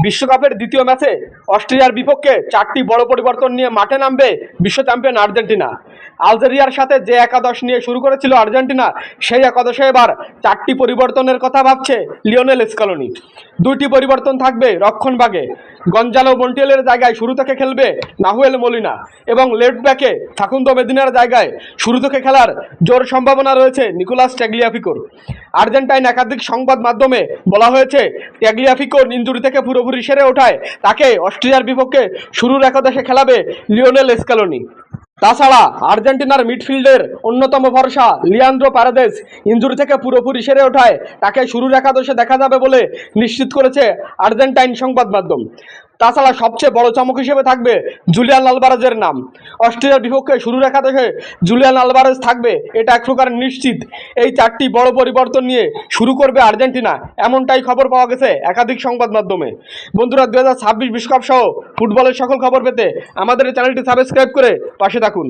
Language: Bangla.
বিশ্বকাপের দ্বিতীয় ম্যাচে অস্ট্রিয়ার বিপক্ষে 4টি বড় পরিবর্তন নিয়ে মাঠে নামবে বিশ্ব চ্যাম্পিয়ন আর্জেন্টিনা। আলজেরিয়ার সাথে যে একাদশ নিয়ে শুরু করেছিল আর্জেন্টিনা, সেই একাদশে এবার 4টি পরিবর্তনের কথা ভাবছে লিওনেল স্কালোনি। 2টি পরিবর্তন থাকবে রক্ষণভাগে। গঞ্জালো মন্টিয়েলের জায়গায় শুরু থেকে খেলবে নাহুয়েল মলিনা এবং লেফট ব্যাকে ফাকুন্দো মেদিনার জায়গায় শুরু থেকে খেলার জোর সম্ভাবনা রয়েছে নিকোলাস ট্যাগলিয়াফিকোর। আর্জেন্টাইন একাধিক সংবাদ মাধ্যমে বলা হয়েছে, ট্যাগলিয়াফিকো ইনজুরি থেকে পুরোপুরি সেরে ওঠায় তাকে অস্ট্রিয়ার বিপক্ষে শুরুর একাদশে খেলাবে লিওনেল স্কালোনি। তাছাড়া আর্জেন্টিনার মিডফিল্ডের অন্যতম ভরসা লিয়ান্দ্রো পারেদেস ইনজুরি থেকে পুরোপুরি সেরে ওঠায় তাকে শুরুর একাদশে দেখা যাবে বলে নিশ্চিত করেছে আর্জেন্টাইন সংবাদ মাধ্যম। তাছাড়া সবচেয়ে বড় চমক হিসেবে থাকবে জুলিয়ান আলভারেজের নাম। অস্ট্রিয়ার বিপক্ষে শুরুর একাদশে জুলিয়ান আলভারেজ থাকবে, এটা এক প্রকার নিশ্চিত। এই 4টি বড় পরিবর্তন নিয়ে শুরু করবে আর্জেন্টিনা, এমনটাই খবর পাওয়া গেছে একাধিক সংবাদ মাধ্যমে। বন্ধুরা, 2026 বিশ্বকাপ সহ ফুটবলের সকল খবর পেতে আমাদের এই চ্যানেলটি সাবস্ক্রাইব করে পাশে থাকুন।